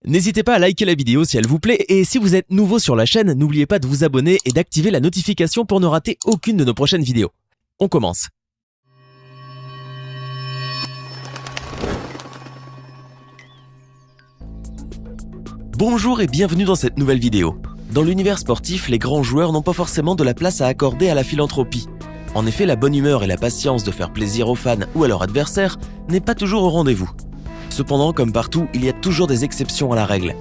N'hésitez pas à liker la vidéo si elle vous plaît et si vous êtes nouveau sur la chaîne, n'oubliez pas de vous abonner et d'activer la notification pour ne rater aucune de nos prochaines vidéos. On commence. Bonjour et bienvenue dans cette nouvelle vidéo. Dans l'univers sportif, les grands joueurs n'ont pas forcément de la place à accorder à la philanthropie. En effet, la bonne humeur et la patience de faire plaisir aux fans ou à leurs adversaires n'est pas toujours au rendez-vous. Cependant, comme partout, il y a toujours des exceptions à la règle.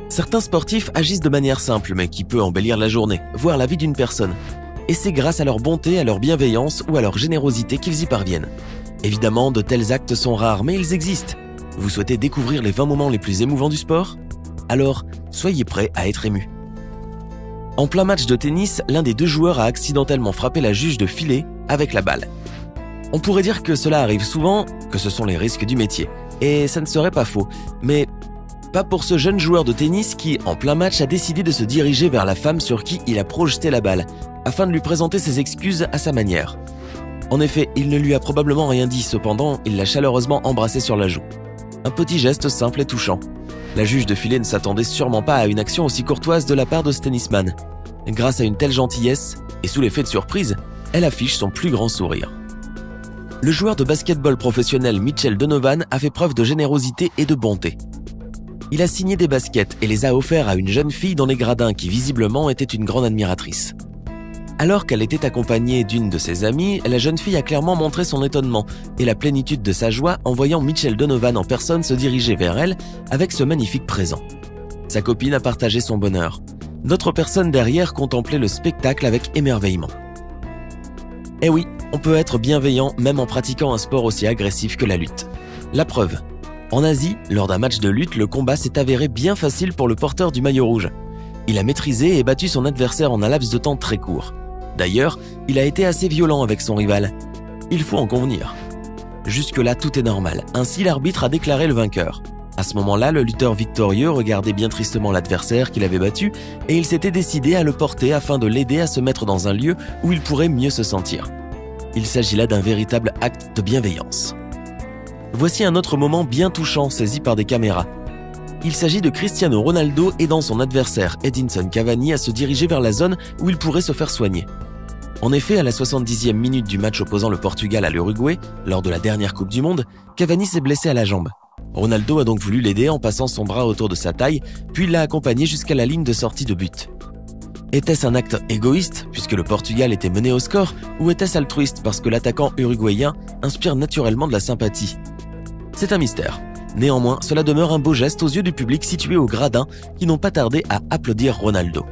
Certains sportifs agissent de manière simple, mais qui peut embellir la journée, voire la vie d'une personne. Et c'est grâce à leur bonté, à leur bienveillance ou à leur générosité qu'ils y parviennent. Évidemment, de tels actes sont rares, mais ils existent. Vous souhaitez découvrir les 20 moments les plus émouvants du sport ? Alors, soyez prêts à être émus. En plein match de tennis, l'un des deux joueurs a accidentellement frappé la juge de filet avec la balle. On pourrait dire que cela arrive souvent, que ce sont les risques du métier. Et ça ne serait pas faux, mais pas pour ce jeune joueur de tennis qui, en plein match, a décidé de se diriger vers la femme sur qui il a projeté la balle, afin de lui présenter ses excuses à sa manière. En effet, il ne lui a probablement rien dit, cependant, il l'a chaleureusement embrassée sur la joue. Un petit geste simple et touchant. La juge de filet ne s'attendait sûrement pas à une action aussi courtoise de la part de ce tennisman. Grâce à une telle gentillesse, et sous l'effet de surprise, elle affiche son plus grand sourire. Le joueur de basketball professionnel Mitchell Donovan a fait preuve de générosité et de bonté. Il a signé des baskets et les a offerts à une jeune fille dans les gradins qui visiblement était une grande admiratrice. Alors qu'elle était accompagnée d'une de ses amies, la jeune fille a clairement montré son étonnement et la plénitude de sa joie en voyant Mitchell Donovan en personne se diriger vers elle avec ce magnifique présent. Sa copine a partagé son bonheur. D'autres personnes derrière contemplaient le spectacle avec émerveillement. Eh oui, on peut être bienveillant même en pratiquant un sport aussi agressif que la lutte. La preuve, en Asie, lors d'un match de lutte, le combat s'est avéré bien facile pour le porteur du maillot rouge. Il a maîtrisé et battu son adversaire en un laps de temps très court. D'ailleurs, il a été assez violent avec son rival. Il faut en convenir. Jusque-là, tout est normal. Ainsi, l'arbitre a déclaré le vainqueur. À ce moment-là, le lutteur victorieux regardait bien tristement l'adversaire qu'il avait battu et il s'était décidé à le porter afin de l'aider à se mettre dans un lieu où il pourrait mieux se sentir. Il s'agit là d'un véritable acte de bienveillance. Voici un autre moment bien touchant saisi par des caméras. Il s'agit de Cristiano Ronaldo aidant son adversaire Edinson Cavani à se diriger vers la zone où il pourrait se faire soigner. En effet, à la 70e minute du match opposant le Portugal à l'Uruguay, lors de la dernière Coupe du Monde, Cavani s'est blessé à la jambe. Ronaldo a donc voulu l'aider en passant son bras autour de sa taille, puis il l'a accompagné jusqu'à la ligne de sortie de but. Était-ce un acte égoïste, puisque le Portugal était mené au score, ou était-ce altruiste parce que l'attaquant uruguayen inspire naturellement de la sympathie ? C'est un mystère. Néanmoins, cela demeure un beau geste aux yeux du public situé au gradin qui n'ont pas tardé à applaudir Ronaldo.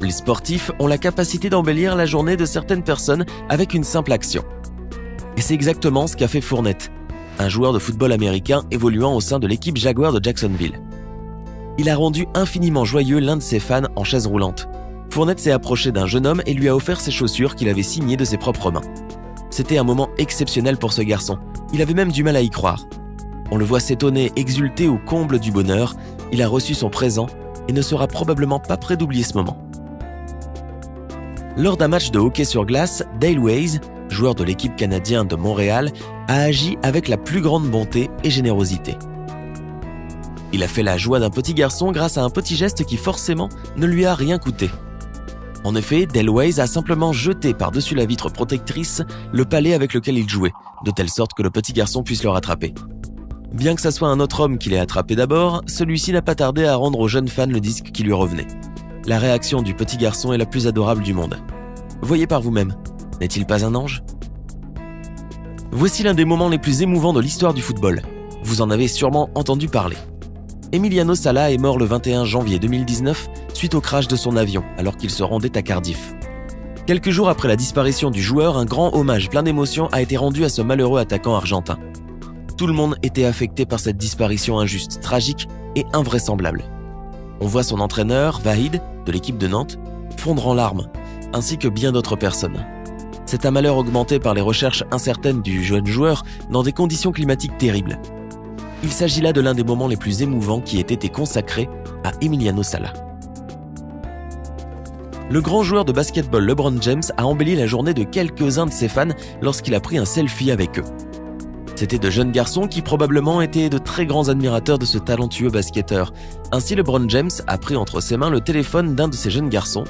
Les sportifs ont la capacité d'embellir la journée de certaines personnes avec une simple action. Et c'est exactement ce qu'a fait Fournette, un joueur de football américain évoluant au sein de l'équipe Jaguar de Jacksonville. Il a rendu infiniment joyeux l'un de ses fans en chaise roulante. Fournette s'est approché d'un jeune homme et lui a offert ses chaussures qu'il avait signées de ses propres mains. C'était un moment exceptionnel pour ce garçon. Il avait même du mal à y croire. On le voit s'étonner, exulter au comble du bonheur. Il a reçu son présent et ne sera probablement pas près d'oublier ce moment. Lors d'un match de hockey sur glace, Dale Weiss, joueur de l'équipe canadienne de Montréal, a agi avec la plus grande bonté et générosité. Il a fait la joie d'un petit garçon grâce à un petit geste qui forcément ne lui a rien coûté. En effet, Dale Weiss a simplement jeté par-dessus la vitre protectrice le palais avec lequel il jouait, de telle sorte que le petit garçon puisse le rattraper. Bien que ça soit un autre homme qui l'ait attrapé d'abord, celui-ci n'a pas tardé à rendre au jeune fan le disque qui lui revenait. La réaction du petit garçon est la plus adorable du monde. Voyez par vous-même, n'est-il pas un ange ? Voici l'un des moments les plus émouvants de l'histoire du football. Vous en avez sûrement entendu parler. Emiliano Sala est mort le 21 janvier 2019 suite au crash de son avion alors qu'il se rendait à Cardiff. Quelques jours après la disparition du joueur, un grand hommage plein d'émotions a été rendu à ce malheureux attaquant argentin. Tout le monde était affecté par cette disparition injuste, tragique et invraisemblable. On voit son entraîneur, Vahid, de l'équipe de Nantes, fondre en larmes, ainsi que bien d'autres personnes. C'est un malheur augmenté par les recherches incertaines du jeune joueur dans des conditions climatiques terribles. Il s'agit là de l'un des moments les plus émouvants qui ait été consacré à Emiliano Sala. Le grand joueur de basketball LeBron James a embelli la journée de quelques-uns de ses fans lorsqu'il a pris un selfie avec eux. C'étaient de jeunes garçons qui probablement étaient de très très grands admirateurs de ce talentueux basketteur. Ainsi, LeBron James a pris entre ses mains le téléphone d'un de ces jeunes garçons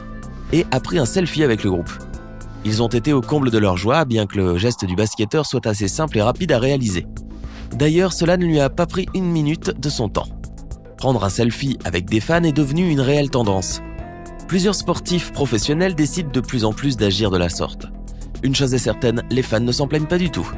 et a pris un selfie avec le groupe. Ils ont été au comble de leur joie, bien que le geste du basketteur soit assez simple et rapide à réaliser. D'ailleurs, cela ne lui a pas pris une minute de son temps. Prendre un selfie avec des fans est devenu une réelle tendance. Plusieurs sportifs professionnels décident de plus en plus d'agir de la sorte. Une chose est certaine, les fans ne s'en plaignent pas du tout.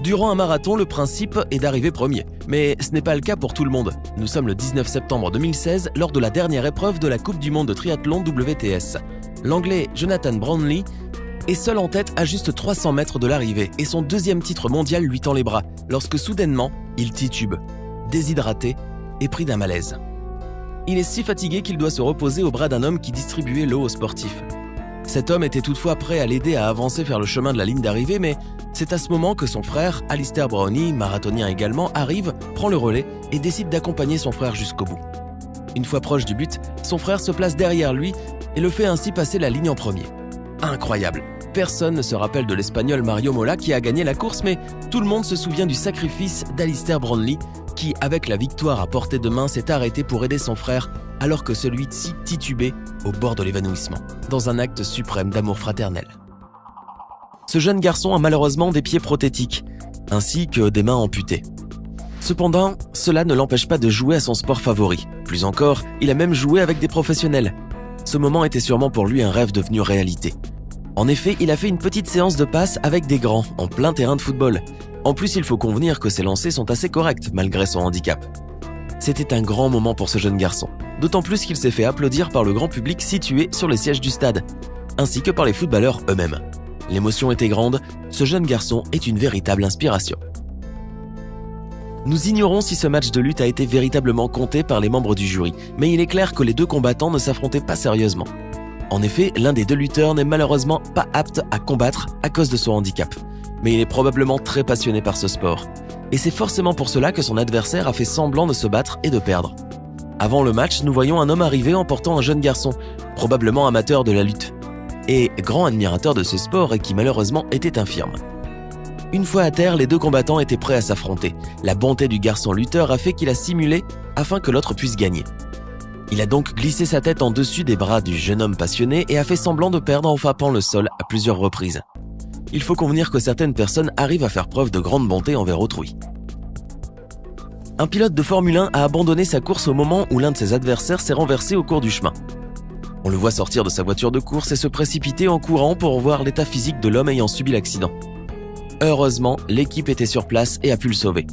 Durant un marathon, le principe est d'arriver premier. Mais ce n'est pas le cas pour tout le monde. Nous sommes le 19 septembre 2016, lors de la dernière épreuve de la Coupe du Monde de triathlon WTS. L'Anglais Jonathan Brownlee est seul en tête à juste 300 mètres de l'arrivée et son deuxième titre mondial lui tend les bras, lorsque soudainement, il titube, déshydraté et pris d'un malaise. Il est si fatigué qu'il doit se reposer au bras d'un homme qui distribuait l'eau aux sportifs. Cet homme était toutefois prêt à l'aider à avancer vers le chemin de la ligne d'arrivée, mais c'est à ce moment que son frère, Alistair Brownlee, marathonien également, arrive, prend le relais et décide d'accompagner son frère jusqu'au bout. Une fois proche du but, son frère se place derrière lui et le fait ainsi passer la ligne en premier. Incroyable! Personne ne se rappelle de l'Espagnol Mario Mola qui a gagné la course, mais tout le monde se souvient du sacrifice d'Alistair Brownlee qui, avec la victoire à portée de main, s'est arrêté pour aider son frère alors que celui-ci titubait au bord de l'évanouissement, dans un acte suprême d'amour fraternel. Ce jeune garçon a malheureusement des pieds prothétiques, ainsi que des mains amputées. Cependant, cela ne l'empêche pas de jouer à son sport favori. Plus encore, il a même joué avec des professionnels. Ce moment était sûrement pour lui un rêve devenu réalité. En effet, il a fait une petite séance de passe avec des grands, en plein terrain de football. En plus, il faut convenir que ses lancers sont assez corrects, malgré son handicap. C'était un grand moment pour ce jeune garçon, d'autant plus qu'il s'est fait applaudir par le grand public situé sur les sièges du stade, ainsi que par les footballeurs eux-mêmes. L'émotion était grande, ce jeune garçon est une véritable inspiration. Nous ignorons si ce match de lutte a été véritablement compté par les membres du jury, mais il est clair que les deux combattants ne s'affrontaient pas sérieusement. En effet, l'un des deux lutteurs n'est malheureusement pas apte à combattre à cause de son handicap, mais il est probablement très passionné par ce sport. Et c'est forcément pour cela que son adversaire a fait semblant de se battre et de perdre. Avant le match, nous voyons un homme arriver en portant un jeune garçon, probablement amateur de la lutte, et grand admirateur de ce sport et qui malheureusement était infirme. Une fois à terre, les deux combattants étaient prêts à s'affronter. La bonté du garçon lutteur a fait qu'il a simulé afin que l'autre puisse gagner. Il a donc glissé sa tête en dessus des bras du jeune homme passionné et a fait semblant de perdre en frappant le sol à plusieurs reprises. Il faut convenir que certaines personnes arrivent à faire preuve de grande bonté envers autrui. Un pilote de Formule 1 a abandonné sa course au moment où l'un de ses adversaires s'est renversé au cours du chemin. On le voit sortir de sa voiture de course et se précipiter en courant pour voir l'état physique de l'homme ayant subi l'accident. Heureusement, l'équipe était sur place et a pu le sauver.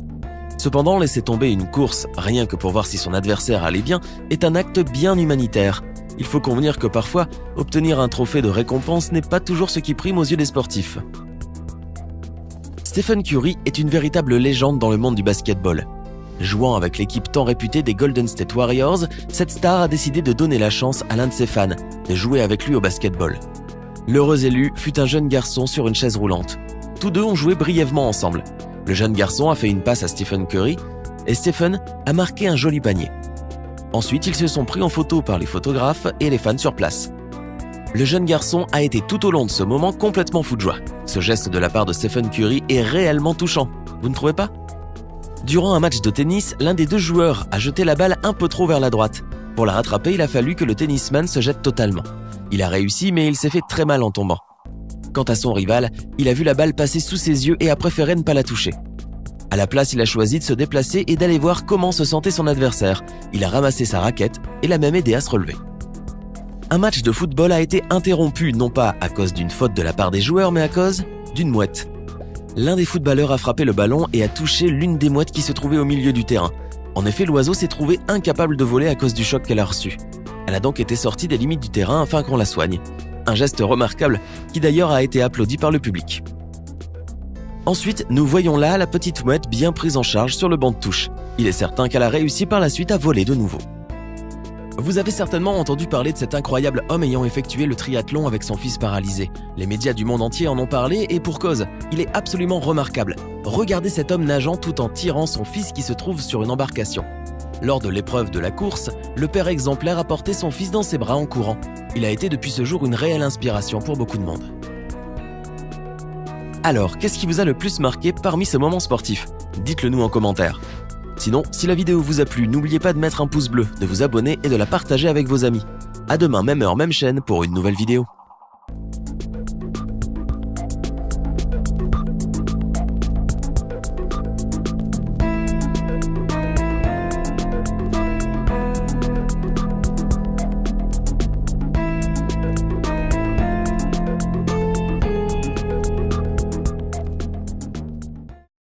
Cependant, laisser tomber une course, rien que pour voir si son adversaire allait bien, est un acte bien humanitaire. Il faut convenir que parfois, obtenir un trophée de récompense n'est pas toujours ce qui prime aux yeux des sportifs. Stephen Curry est une véritable légende dans le monde du basketball. Jouant avec l'équipe tant réputée des Golden State Warriors, cette star a décidé de donner la chance à l'un de ses fans de jouer avec lui au basketball. L'heureux élu fut un jeune garçon sur une chaise roulante. Tous deux ont joué brièvement ensemble. Le jeune garçon a fait une passe à Stephen Curry et Stephen a marqué un joli panier. Ensuite, ils se sont pris en photo par les photographes et les fans sur place. Le jeune garçon a été tout au long de ce moment complètement fou de joie. Ce geste de la part de Stephen Curry est réellement touchant, vous ne trouvez pas ? Durant un match de tennis, l'un des deux joueurs a jeté la balle un peu trop vers la droite. Pour la rattraper, il a fallu que le tennisman se jette totalement. Il a réussi, mais il s'est fait très mal en tombant. Quant à son rival, il a vu la balle passer sous ses yeux et a préféré ne pas la toucher. À la place, il a choisi de se déplacer et d'aller voir comment se sentait son adversaire. Il a ramassé sa raquette et l'a même aidé à se relever. Un match de football a été interrompu, non pas à cause d'une faute de la part des joueurs, mais à cause d'une mouette. L'un des footballeurs a frappé le ballon et a touché l'une des mouettes qui se trouvait au milieu du terrain. En effet, l'oiseau s'est trouvé incapable de voler à cause du choc qu'elle a reçu. Elle a donc été sortie des limites du terrain afin qu'on la soigne. Un geste remarquable qui d'ailleurs a été applaudi par le public. Ensuite, nous voyons là la petite mouette bien prise en charge sur le banc de touche. Il est certain qu'elle a réussi par la suite à voler de nouveau. Vous avez certainement entendu parler de cet incroyable homme ayant effectué le triathlon avec son fils paralysé. Les médias du monde entier en ont parlé et pour cause, il est absolument remarquable. Regardez cet homme nageant tout en tirant son fils qui se trouve sur une embarcation. Lors de l'épreuve de la course, le père exemplaire a porté son fils dans ses bras en courant. Il a été depuis ce jour une réelle inspiration pour beaucoup de monde. Alors, qu'est-ce qui vous a le plus marqué parmi ce moment sportif ? Dites-le nous en commentaire. Sinon, si la vidéo vous a plu, n'oubliez pas de mettre un pouce bleu, de vous abonner et de la partager avec vos amis. À demain, même heure, même chaîne pour une nouvelle vidéo.